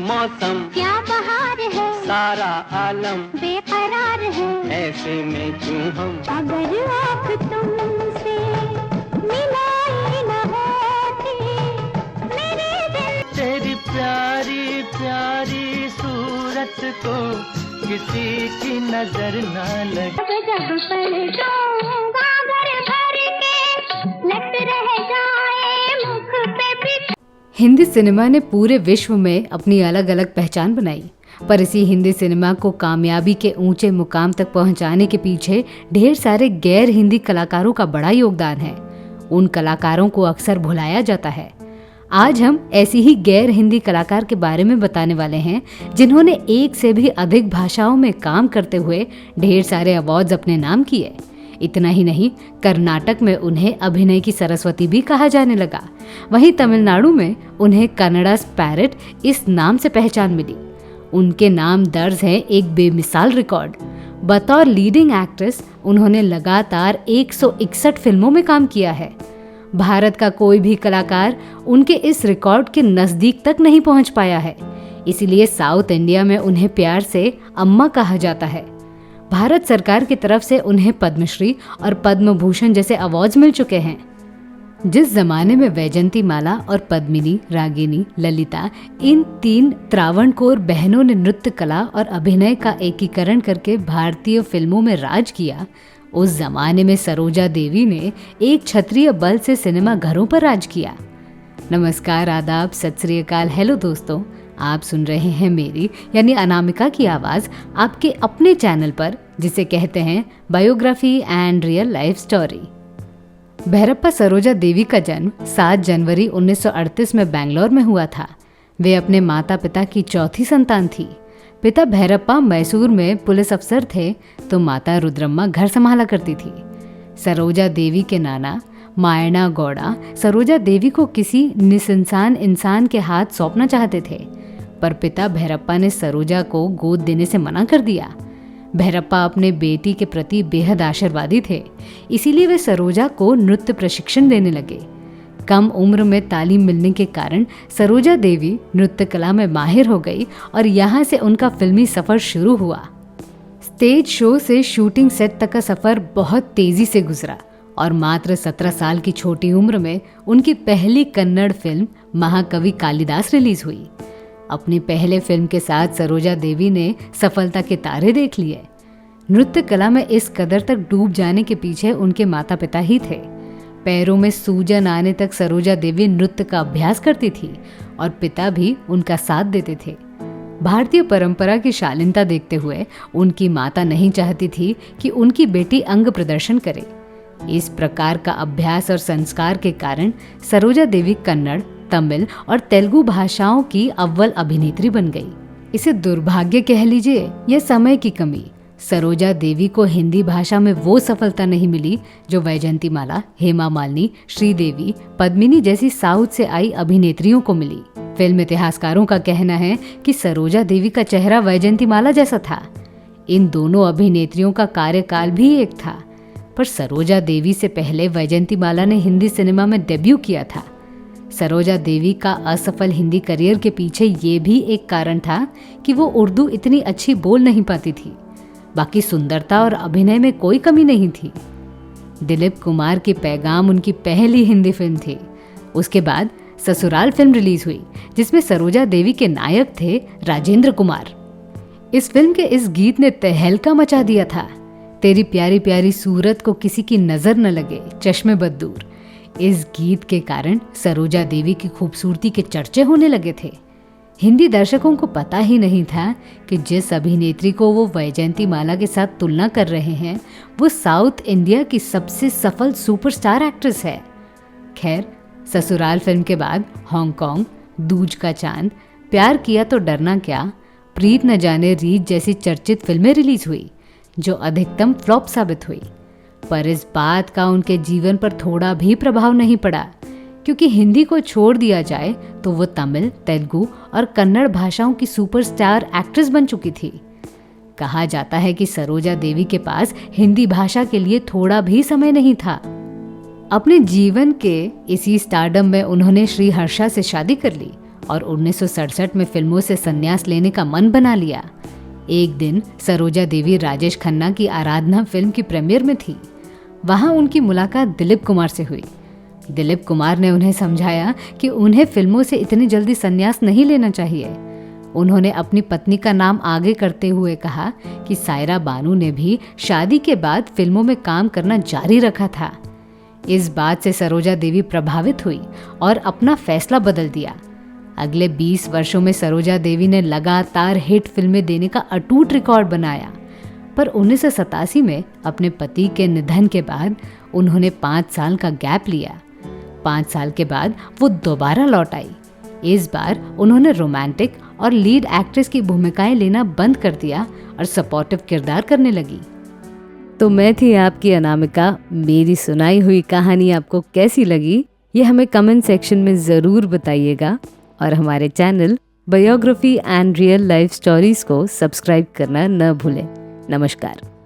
मौसम क्या बहार है, सारा आलम बेकरार है, ऐसे में क्यों हम अगर आप तुमसे मिलाए न होते मेरे दिल। तेरी प्यारी प्यारी सूरत को किसी की नजर ना लगे। जब पलटूंगा घर भर के लट रह जाए मुख पे भी। हिंदी सिनेमा ने पूरे विश्व में अपनी अलग अलग पहचान बनाई, पर इसी हिंदी सिनेमा को कामयाबी के ऊंचे मुकाम तक पहुंचाने के पीछे ढेर सारे गैर हिंदी कलाकारों का बड़ा योगदान है। उन कलाकारों को अक्सर भुलाया जाता है। आज हम ऐसी ही गैर हिंदी कलाकार के बारे में बताने वाले हैं जिन्होंने एक से भी अधिक भाषाओं में काम करते हुए ढेर सारे अवार्ड्स अपने नाम किए। इतना ही नहीं, कर्नाटक में उन्हें अभिनय की सरस्वती भी कहा जाने लगा। वहीं तमिलनाडु में उन्हें कन्नडा's पैरेट इस नाम से पहचान मिली। उनके नाम दर्ज है एक बेमिसाल रिकॉर्ड। बतौर लीडिंग एक्ट्रेस उन्होंने लगातार 161 फिल्मों में काम किया है। भारत का कोई भी कलाकार उनके इस रिकॉर्ड के नजदीक तक नहीं पहुंच पाया है। इसीलिए साउथ इंडिया में उन्हें प्यार से अम्मा कहा जाता है। भारत सरकार की तरफ से उन्हें पद्मश्री और पद्म भूषण जैसे अवार्ड्स मिल चुके हैं। जिस जमाने में वैजंती माला और पद्मिनी, रागिनी, ललिता इन 3 त्रावणकोर बहनों ने नृत्य कला और अभिनय का एकीकरण करके भारतीय फिल्मों में राज किया, उस जमाने में सरोजा देवी ने एक क्षत्रिय बल से सिनेमा घरों पर राज किया। नमस्कार, आदाब, सत श्री अकाल, हेलो दोस्तों, आप सुन रहे हैं मेरी यानी अनामिका की आवाज़ आपके अपने चैनल पर, जिसे कहते हैं biography and real life story. Bhyrappa Saroja Devi का जन्म 7 जनवरी 1938 में बेंगलोर में हुआ था। वे अपने माता पिता की चौथी संतान थी। पिता भैरप्पा मैसूर में पुलिस अफसर थे तो माता रुद्रम्मा घर संभाला करती थी। सरोजा देवी के नाना मायना गौड़ा सरोजा देवी को किसी निसंसान इंसान के हाथ सौंपना चाहते थे, पर पिता भैरप्पा ने सरोजा को गोद देने से मना कर दिया। भैरप्पा अपने बेटी के प्रति बेहद आशीर्वादी थे, इसीलिए वे सरोजा को नृत्य प्रशिक्षण देने लगे। कम उम्र में तालीम मिलने के कारण सरोजा देवी नृत्य कला में माहिर हो गई और यहाँ से उनका फिल्मी सफर शुरू हुआ। स्टेज शो से शूटिंग सेट तक का सफर बहुत तेजी से गुजरा और मात्र 17 साल की छोटी उम्र में उनकी पहली कन्नड़ फिल्म महाकवि कालिदास रिलीज हुई। अपनी पहले फिल्म के साथ सरोजा देवी ने सफलता के तारे देख लिए। नृत्य कला में इस कदर तक डूब जाने के पीछे उनके माता पिता ही थे। पैरों में सूजन आने तक सरोजा देवी नृत्य का अभ्यास करती थी और पिता भी उनका साथ देते थे। भारतीय परंपरा की शालीनता देखते हुए उनकी माता नहीं चाहती थी कि उनकी बेटी अंग प्रदर्शन करे। इस प्रकार का अभ्यास और संस्कार के कारण सरोजा देवी कन्नड़, तमिल और तेलुगु भाषाओं की अव्वल अभिनेत्री बन गई। इसे दुर्भाग्य कह लीजिए या समय की कमी, सरोजा देवी को हिंदी भाषा में वो सफलता नहीं मिली जो वैजंती माला, हेमा मालिनी, श्रीदेवी, पद्मिनी जैसी साउथ से आई अभिनेत्रियों को मिली। फिल्म इतिहासकारों का कहना है कि सरोजा देवी का चेहरा वैजंती माला जैसा था। इन दोनों अभिनेत्रियों का कार्यकाल भी एक था, पर सरोजा देवी से पहले वैजंती माला ने हिंदी सिनेमा में डेब्यू किया था। सरोजा देवी का असफल हिंदी करियर के पीछे ये भी एक कारण था कि वो उर्दू इतनी अच्छी बोल नहीं पाती थी। बाकी सुंदरता और अभिनय में कोई कमी नहीं थी। दिलीप कुमार की पैगाम उनकी पहली हिंदी फिल्म थी। उसके बाद ससुराल फिल्म रिलीज हुई जिसमें सरोजा देवी के नायक थे राजेंद्र कुमार। इस फिल्म के इस गीत ने तहलका मचा दिया था। तेरी प्यारी प्यारी सूरत को किसी की नजर न लगे, चश्मे बदूर। इस गीत के कारण सरोजा देवी की खूबसूरती के चर्चे होने लगे थे। हिंदी दर्शकों को पता ही नहीं था कि जिस अभिनेत्री को वो वैजयंती माला के साथ तुलना कर रहे हैं वो साउथ इंडिया की सबसे सफल सुपरस्टार एक्ट्रेस है। खैर, ससुराल फिल्म के बाद हांगकांग, दूज का चांद, प्यार किया तो डरना क्या, प्रीत न जाने रीत जैसी चर्चित फिल्में रिलीज हुई जो अधिकतम फ्लॉप साबित हुई। पर इस बात का उनके जीवन पर थोड़ा भी प्रभाव नहीं पड़ा, क्योंकि हिंदी को छोड़ दिया जाए तो वो तमिल, तेलुगु और कन्नड़ भाषाओं की सुपरस्टार एक्ट्रेस बन चुकी थी। कहा जाता है कि सरोजा देवी के पास हिंदी भाषा के लिए थोड़ा भी समय नहीं था। अपने जीवन के इसी स्टारडम में उन्होंने श्री हर्षा से शादी कर ली और 1967 में फिल्मों से संन्यास लेने का मन बना लिया। एक दिन सरोजा देवी राजेश खन्ना की आराधना फिल्म की प्रीमियर में थी। वहां उनकी मुलाकात दिलीप कुमार से हुई। दिलीप कुमार ने उन्हें समझाया कि उन्हें फिल्मों से इतनी जल्दी संन्यास नहीं लेना चाहिए। उन्होंने अपनी पत्नी का नाम आगे करते हुए कहा कि सायरा बानू ने भी शादी के बाद फिल्मों में काम करना जारी रखा था। इस बात से सरोजा देवी प्रभावित हुई और अपना फैसला बदल दिया। अगले 20 वर्षों में सरोजा देवी ने लगातार हिट फिल्में देने का अटूट रिकॉर्ड बनाया, पर 1987 में अपने पति के निधन के बाद उन्होंने 5 साल का गैप लिया। 5 साल के बाद वो दोबारा लौट आई। इस बार उन्होंने रोमांटिक और लीड एक्ट्रेस की भूमिकाएं लेना बंद कर दिया और सपोर्टिव किरदार करने लगी। तो मैं थी आपकी अनामिका। मेरी सुनाई हुई कहानी आपको कैसी लगी ये हमें कमेंट सेक्शन में ज़रूर बताइएगा और हमारे channel biography and real life stories को सब्सक्राइब करना न भूलें। नमस्कार।